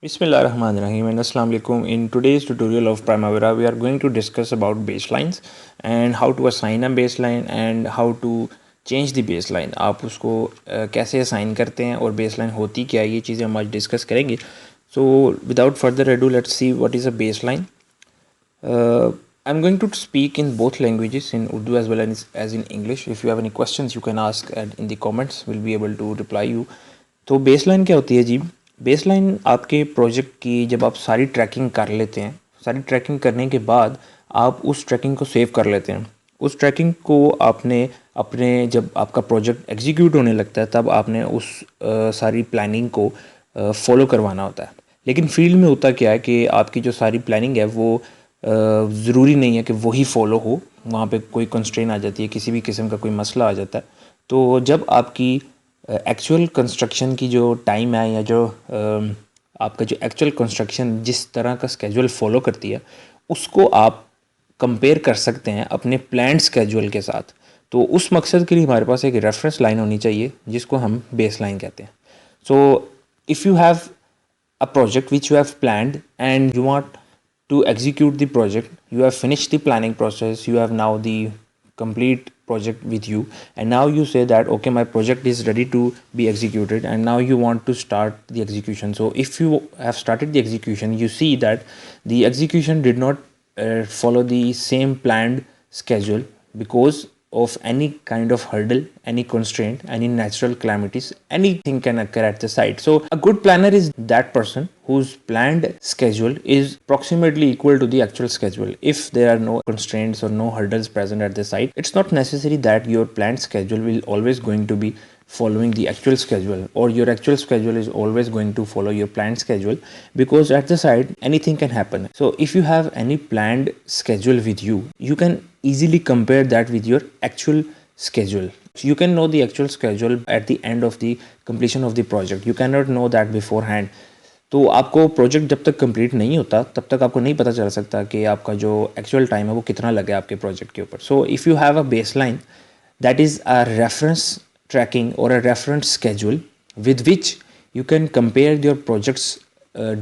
Bismillahirrahmanirrahim and Assalamu alaikum. In today's tutorial of Primavera, we are going to discuss about baselines and how to assign a baseline and how to change the baseline. आप उसको कैसे assign करते हैं और baseline होती क्या है, ये चीज़ें हम आज discuss करेंगे. So without further ado, let's see what is a baseline. I'm going to speak in both languages, in Urdu as well as in English. If you have any questions, you can ask in the comments. We'll be able to reply you. तो baseline क्या होती है जी? Baseline आपके project की जब आप सारी trekking कर लेते हैं, सारी ट्रैकिंग करने के बाद आप उस ट्रैकिंग को सेव कर लेते हैं. उस ट्रैकिंग को आपने अपने जब आपका प्रोजेक्ट एग्जीक्यूट होने लगता है तब आपने उस सारी प्लानिंग को फॉलो करवाना होता है. लेकिन फील्ड में होता क्या है कि आपकी जो सारी प्लानिंग है वो ज़रूरी नहीं है कि वही फॉलो हो. वहाँ पे कोई कंस्ट्रेन आ जाती है, किसी भी किस्म का कोई मसला आ जाता है. तो जब आपकी एक्चुअल कंस्ट्रक्शन की जो टाइम है या जो आपका जो एक्चुअल कंस्ट्रक्शन जिस तरह का स्केजुअल फॉलो करती है उसको आप कंपेयर कर सकते हैं अपने प्लान्ड स्केजुअल के साथ. तो उस मकसद के लिए हमारे पास एक रेफरेंस लाइन होनी चाहिए जिसको हम बेस लाइन कहते हैं. So if you have a project which you have planned and you want to execute the project, you have finished the planning process, you have now the complete project with you, and now you say that okay, my project is ready to be executed, and now you want to start the execution. So if you have started the execution, you see that the execution did not follow the same planned schedule because of any kind of hurdle, any constraint, any natural calamities, anything can occur at the site. So a good planner is that person whose planned schedule is approximately equal to the actual schedule. If there are no constraints or no hurdles present at the site, it's not necessary that your planned schedule will always going to be following the actual schedule, or your actual schedule is always going to follow your planned schedule, because at the site anything can happen. So if you have any planned schedule with you, you can easily compare that with your actual schedule. You can know the actual schedule at the end of the completion of the project. You cannot know that beforehand. तो आपको project जब तक complete नहीं होता तब तक आपको नहीं पता चल सकता कि आपका जो एक्चुअल टाइम है वो कितना लगे आपके प्रोजेक्ट के ऊपर. So if you have a baseline that is a reference tracking or a reference schedule with which you can compare your project's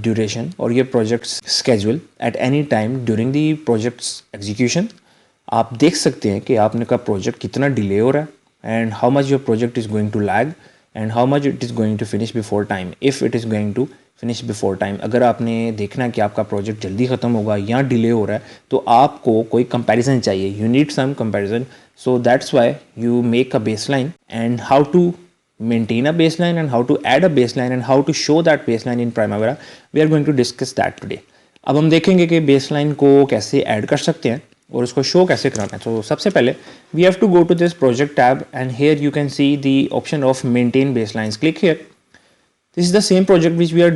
duration or your project's schedule at any time during the project's execution. आप देख सकते हैं कि आपने का project कितना delay हो रहा है and how much your project is going to lag and how much it is going to finish before time, if it is going to finish before time. अगर आपने देखना है कि आपका प्रोजेक्ट जल्दी ख़त्म होगा या डिले हो रहा है तो आपको कोई कंपैरिजन चाहिए. You need some comparison. So that's why you make a baseline, and how to maintain a baseline and how to add a baseline and how to show that baseline in Primavera, we are going to discuss that today. अब हम देखेंगे कि baseline को कैसे add कर सकते हैं और उसको शो कैसे कराना है. तो सबसे पहले we have to go to this project tab, and here you can see the option of maintain baselines. Click here. This is the same project which we are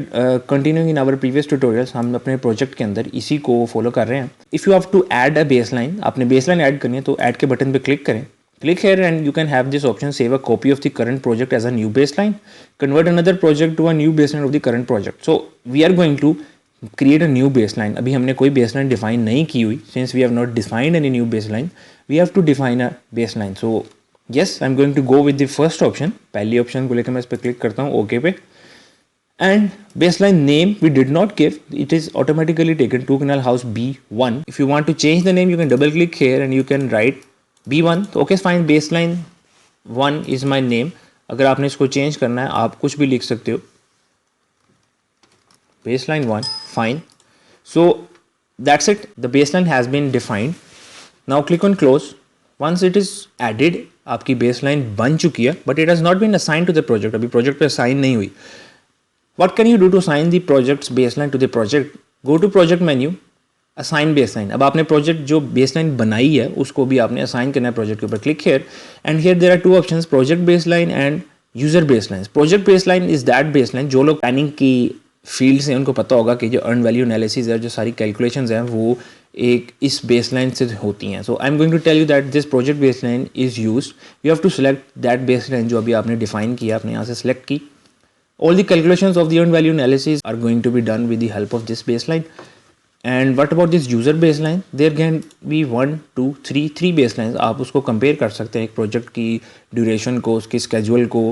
continuing in our previous tutorials. हम अपने project के अंदर इसी को follow कर रहे हैं. If you have to add a baseline, आपने बेसलाइन ऐड करनी है तो ऐड के बटन पे क्लिक करें. Click here and you can have this option save a copy of the current project as a new baseline, convert another project to a new baseline of the current project. So we are going to create a new baseline. अभी हमने कोई baseline define नहीं की हुई. Since we have not defined any new baseline, we have to define a baseline. So yes, I am going to go with the first option. पहली option को लेकर मैं इस पर क्लिक करता हूँ ओके पे. And baseline name we did not give, it is automatically taken to Canal House B1. If you want to change the name, you can double click here and you can write B1. तो okay fine, baseline 1 is my name. अगर आपने इसको change करना है आप कुछ भी लिख सकते हो. Baseline 1, fine. So that's it. The baseline has been defined. Now click on close. Once it is added, आपकी baseline बन चुकी है, but it has not been assigned to the project. अभी project पे assign नहीं हुई. What can you do to assign the project's baseline to the project? Go to project menu, assign baseline. अब आपने project जो baseline बनाई है उसको भी आपने assign करना है project के ऊपर. Click here and here there are two options, project baseline and user baselines. Project baseline is that baseline जो लोग planning की फील्ड से उनको पता होगा कि जो अर्न वैल्यू एनालिसिस है, जो सारी कैलकुलेशंस हैं वो एक इस बेसलाइन से होती हैं. So I am going to tell you that this project baseline is used. You have to select that baseline जो अभी आपने डिफाइन किया, आपने यहाँ से सेलेक्ट की. All the calculations of the earned value analysis are going to be done with the help of this baseline. And what about this user baseline? There can be 1, 2, 3 baselines. आप उसको compare कर सकते हैं एक project की duration को, उसके schedule को,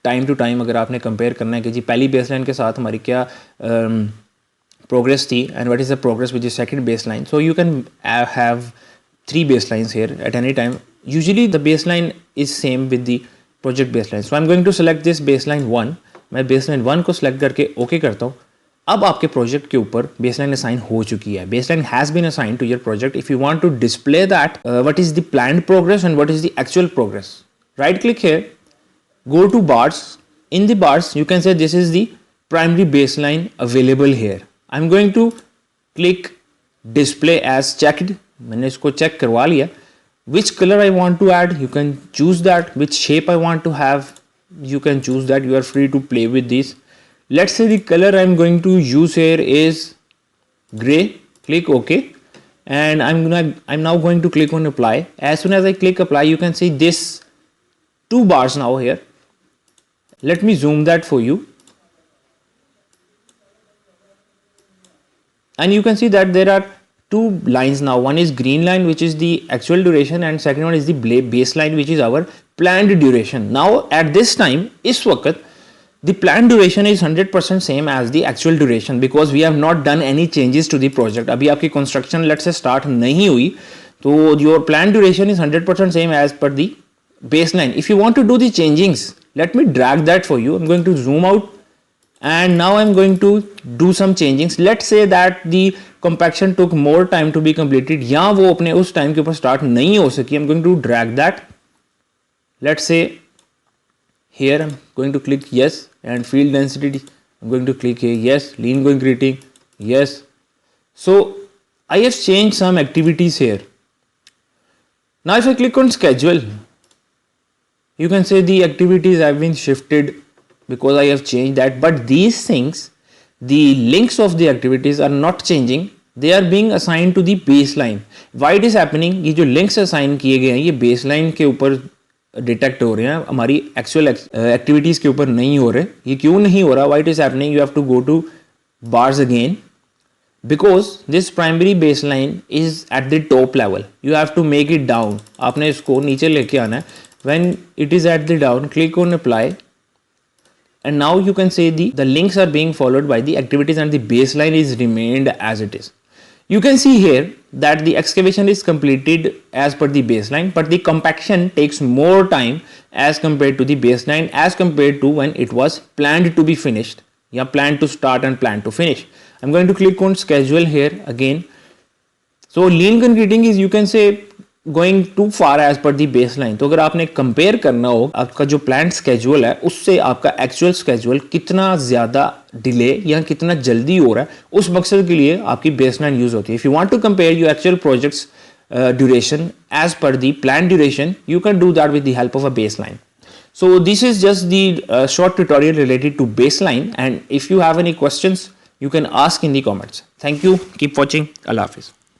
टाइम टू टाइम अगर आपने कंपेयर करना है कि जी पहली बेसलाइन के साथ हमारी क्या progress थी and what is the progress with the second baseline. So you can have 3 baselines here at any time. Usually the baseline is same with the project baseline. So I'm going to select this baseline 1. मैं baseline 1 को select करके OK करता हूँ. अब आपके project के ऊपर baseline assign हो चुकी है. Baseline has been assigned to your project. If you want to display that what is the planned progress and what is the actual progress, right click here, go to bars. In the bars you can say this is the primary baseline available here. I'm going to click display as checked. मैंने इसको check करवा लिया. Which color I want to add, you can choose that. Which shape I want to have, you can choose that. You are free to play with this. Let's say the color I'm going to use here is gray. Click OK, and I'm now going to click on apply. As soon as I click apply, you can see this 2 bars now here. Let me zoom that for you, and you can see that there are 2 lines now. One is green line, which is the actual duration, and second one is the baseline, which is our planned duration. Now at this time, इस वक्त the planned duration is 100% same as the actual duration because we have not done any changes to the project. अभी आपकी construction let's say start नहीं हुई, तो your planned duration is 100% same as per the baseline. If you want to do the changings, let me drag that for you. I'm going to zoom out and now I'm going to do some changings. Let's say that the compaction took more time to be completed, या वो अपने उस time के ऊपर start नहीं हो सकी. I'm going to drag that. Let's say here I'm going to click yes, and field density I'm going to click here yes, lean concreting yes. So I have changed some activities here. Now if I click on schedule, you can say the activities have been shifted because I have changed that, but these things, the links of the activities are not changing. They are being assigned to the baseline. Why it is happening? ये जो links assign किए गए हैं ये baseline के ऊपर detect हो रहे हैं, हमारी एक्चुअल एक्टिविटीज के ऊपर नहीं हो रहे. ये क्यों नहीं हो रहा? Why it is happening? You have to go to bars again because this primary baseline is at the top level. You have to make it down. आपने इसको नीचे लेके आना है. When it is at the down, click on apply, and now you can say the links are being followed by the activities and the baseline is remained as it is. You can see here that the excavation is completed as per the baseline, but the compaction takes more time as compared to the baseline, as compared to when it was planned to be finished. Yeah, planned to start and planned to finish. I'm going to click on schedule here again. So lean concreting is, you can say, going to far as per the base line. तो अगर आपने compare करना हो आपका जो plan schedule है उससे आपका एक्चुअल स्केड्यूल कितना ज़्यादा डिले या कितना जल्दी हो रहा है, उस मकसद के लिए आपकी बेस लाइन यूज़ होती है. If you want to compare your actual projects duration as per the planned duration, you can do that with the help of a baseline. So this is just the short tutorial related to baseline, and if you have any questions you can ask in the comments. Thank you. Keep watching. Allah Hafiz.